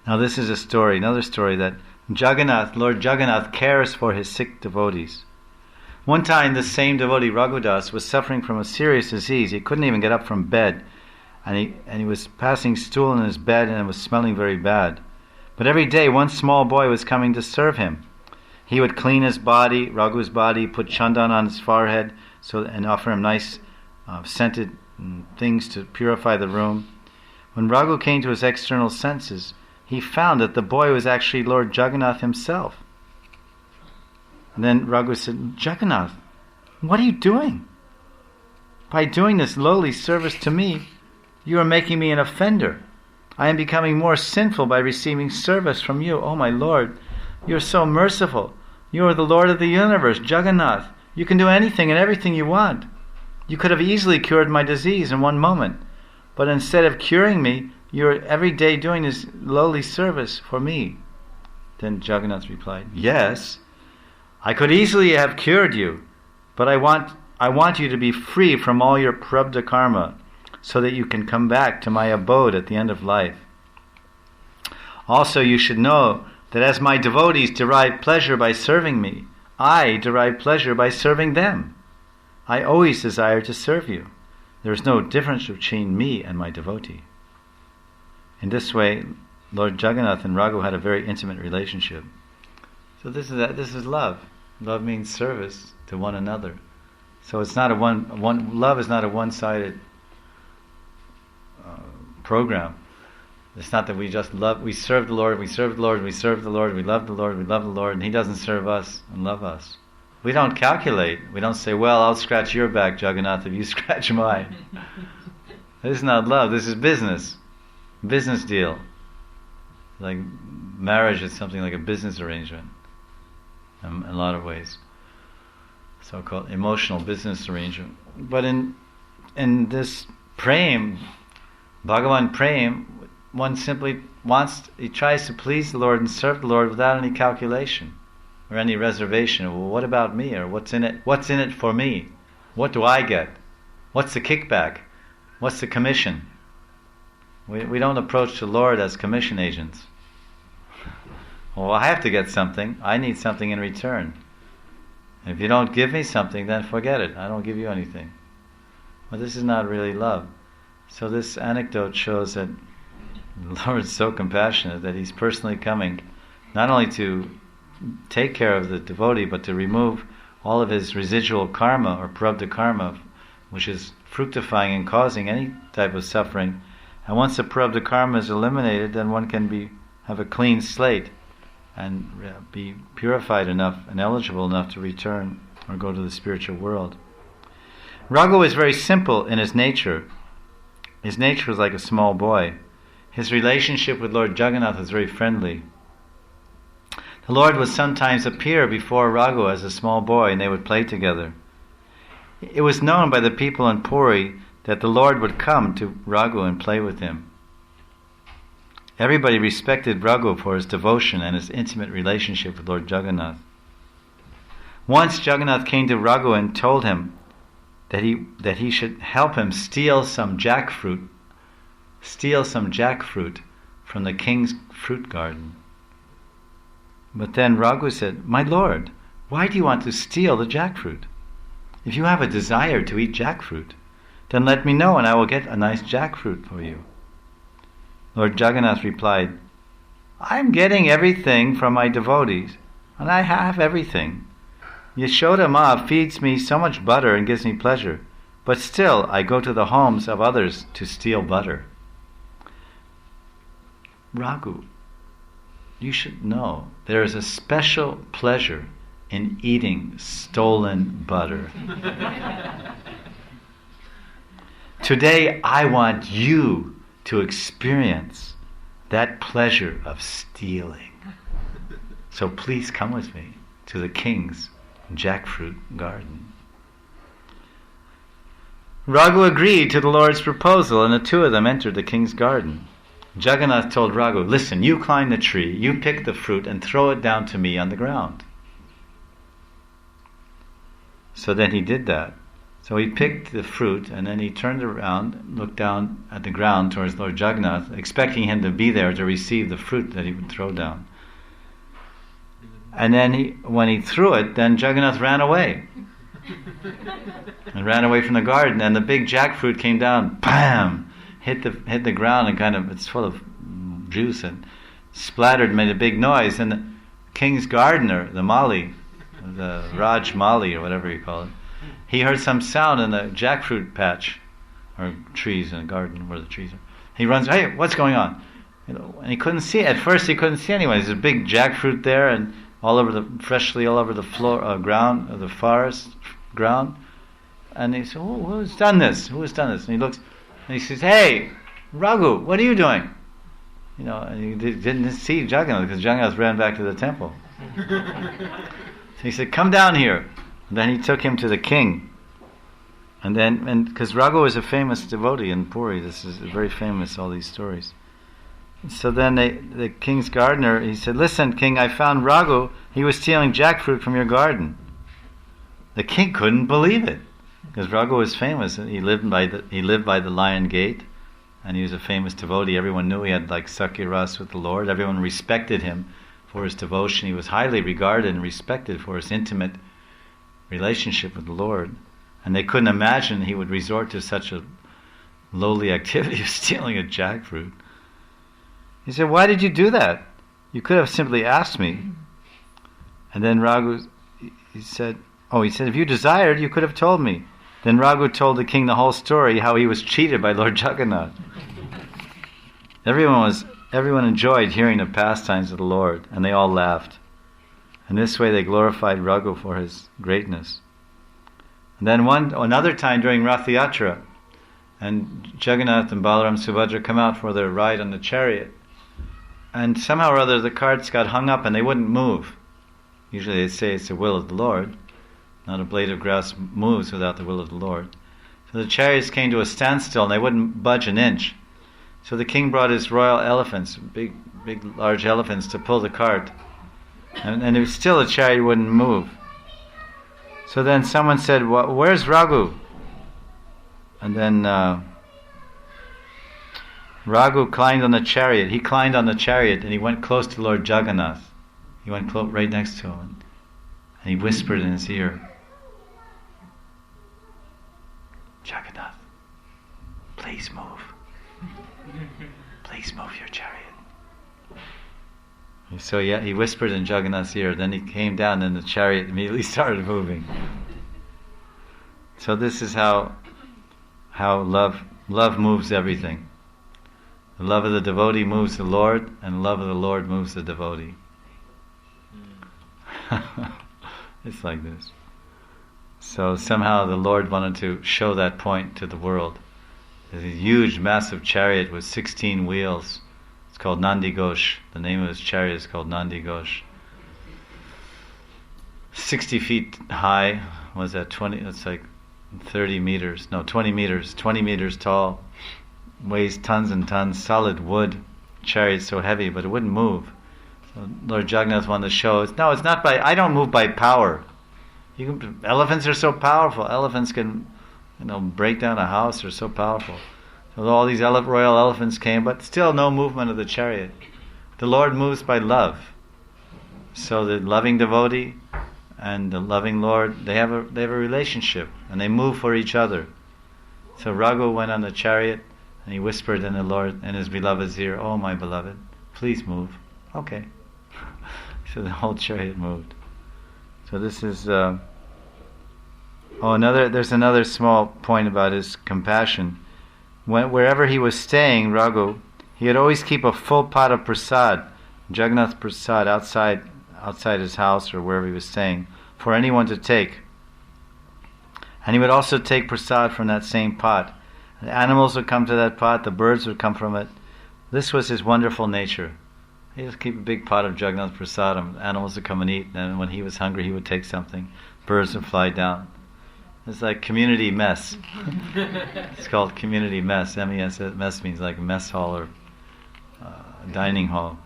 Now this is a story, another story, that Lord Jagannath cares for his sick devotees. One time this same devotee, Raghudas, was suffering from a serious disease. He couldn't even get up from bed, and he was passing stool in his bed, and it was smelling very bad. But every day one small boy was coming to serve him. He would clean his body, Raghu's body, put chandan on his forehead, and offer him nice scented things to purify the room. When Raghu came to his external senses, he found that the boy was actually Lord Jagannath himself. And then Raghu said, Jagannath, what are you doing? By doing this lowly service to me, you are making me an offender. I am becoming more sinful by receiving service from you. Oh my Lord, you are so merciful. You are the Lord of the universe, Jagannath. You can do anything and everything you want. You could have easily cured my disease in one moment. But instead of curing me, you are every day doing this lowly service for me. Then Jagannath replied, yes, I could easily have cured you, but I want you to be free from all your prarabdha karma, so that you can come back to my abode at the end of life. Also, you should know that as my devotees derive pleasure by serving me, I derive pleasure by serving them. I always desire to serve you. There is no difference between me and my devotee. In this way, Lord Jagannath and Raghu had a very intimate relationship. So this is love. Love means service to one another. So it's not love is not a one-sided program. It's not that we just we serve the Lord, we serve the Lord, we serve the Lord, we love the Lord, we love the Lord, and He doesn't serve us and love us. We don't calculate. We don't say, well, I'll scratch your back, Jagannath, if you scratch mine. This is not love. This is business. Business deal. Like marriage is something like a business arrangement in a lot of ways. So-called emotional business arrangement. But in this prem, Bhagavan prem, one simply he tries to please the Lord and serve the Lord without any calculation or any reservation. Well, what about me? Or what's in it? What's in it for me? What do I get? What's the kickback? What's the commission? We don't approach the Lord as commission agents. Well, I have to get something. I need something in return. If you don't give me something, then forget it. I don't give you anything. Well, this is not really love. So this anecdote shows that the Lord is so compassionate that He's personally coming not only to take care of the devotee, but to remove all of his residual karma or prarabdha karma, which is fructifying and causing any type of suffering. And once the prarabdha karma is eliminated, then one can have a clean slate and be purified enough and eligible enough to return or go to the spiritual world. Raghu is very simple in his nature. His nature was like a small boy. His relationship with Lord Jagannath was very friendly. The Lord would sometimes appear before Raghu as a small boy, and they would play together. It was known by the people in Puri that the Lord would come to Raghu and play with him. Everybody respected Raghu for his devotion and his intimate relationship with Lord Jagannath. Once Jagannath came to Raghu and told him that he should help him steal some jackfruit from the king's fruit garden. But then Raghu said, "My lord, why do you want to steal the jackfruit? If you have a desire to eat jackfruit, then let me know and I will get a nice jackfruit for you." Lord Jagannath replied, "I'm getting everything from my devotees, and I have everything. Yashoda Ma feeds me so much butter and gives me pleasure, but still I go to the homes of others to steal butter." Raghu, you should know there is a special pleasure in eating stolen butter. Today I want you to experience that pleasure of stealing. So please come with me to the king's jackfruit garden. Raghu agreed to the Lord's proposal, and the two of them entered the king's garden. Jagannath told Raghu, "Listen, you climb the tree, you pick the fruit and throw it down to me on the ground." So then he did that. So he picked the fruit, and then he turned around, looked down at the ground towards Lord Jagannath, expecting him to be there to receive the fruit that he would throw down. And then when he threw it, then Jagannath ran away. And ran away from the garden, and the big jackfruit came down, bam! Hit the ground, and it's full of juice, and splattered, made a big noise. And the king's gardener, the Mali, the Raj Mali, or whatever you call it, he heard some sound in the jackfruit patch, or trees in the garden where the trees are. He runs, hey, what's going on? And he couldn't see. At first, he couldn't see anyone. There's a big jackfruit there, and freshly all over the floor, ground of the forest ground. And he said, who's done this? Who has done this? And he looks, and he says, hey, Raghu, what are you doing? And he didn't see Jagannath, because Jagannath ran back to the temple. So he said, come down here. And then he took him to the king. And because Raghu is a famous devotee in Puri, this is very famous, all these stories. So then the king's gardener, he said, listen, king, I found Raghu. He was stealing jackfruit from your garden. The king couldn't believe it, because Raghu was famous. He lived by the Lion Gate, and he was a famous devotee. Everyone knew he had Sakya Ras with the Lord. Everyone respected him for his devotion. He was highly regarded and respected for his intimate relationship with the Lord. And they couldn't imagine he would resort to such a lowly activity of stealing a jackfruit. He said, why did you do that? You could have simply asked me. And then Raghu, he said, if you desired, you could have told me. Then Raghu told the king the whole story, how he was cheated by Lord Jagannath. Everyone enjoyed hearing the pastimes of the Lord, and they all laughed. And this way they glorified Raghu for his greatness. And then another time during Rath Yatra, and Jagannath and Balaram and Subhadra come out for their ride on the chariot, and somehow or other the carts got hung up and they wouldn't move. Usually they say it's the will of the Lord. Not a blade of grass moves without the will of the Lord. So the chariots came to a standstill and they wouldn't budge an inch. So the king brought his royal elephants, big, large elephants, to pull the cart. And it was still, the chariot wouldn't move. So then someone said, where's Raghu? And then Raghu climbed on the chariot. He climbed on the chariot and he went close to Lord Jagannath. He went right next to him. And he whispered in his ear, Jagannath, please move. Please move your chariot. So he whispered in Jagannath's ear. Then he came down and the chariot immediately started moving. So this is how love moves everything. The love of the devotee moves the Lord, and the love of the Lord moves the devotee. It's like this. So somehow the Lord wanted to show that point to the world. There's a huge, massive chariot with 16 wheels. It's called Nandi Ghosh. The name of his chariot is called Nandi Ghosh. 60 feet high. Was that 20? That's like 30 meters. No, 20 meters. 20 meters tall. Weighs tons and tons. Solid wood. Chariot so heavy, but it wouldn't move. So Lord Jagannath wanted to show us. No, it's not by. I don't move by power. Elephants are so powerful. Elephants can, break down a house. They're so powerful. So all these royal elephants came, but still no movement of the chariot. The Lord moves by love. So the loving devotee and the loving Lord, they have a relationship, and they move for each other. So Raghu went on the chariot, and he whispered in his beloved's ear, "Oh, my beloved, please move." Okay. So the whole chariot moved. So this is. There's another small point about his compassion. Wherever he was staying, Raghu, he would always keep a full pot of prasad, Jagannath prasad, outside his house or wherever he was staying, for anyone to take. And he would also take prasad from that same pot. The animals would come to that pot, the birds would come from it. This was his wonderful nature. He would keep a big pot of Jagannath prasad, and animals would come and eat, and when he was hungry he would take something. Birds would fly down. It's like community mess. It's called community mess. MES, mess means like mess hall or dining hall.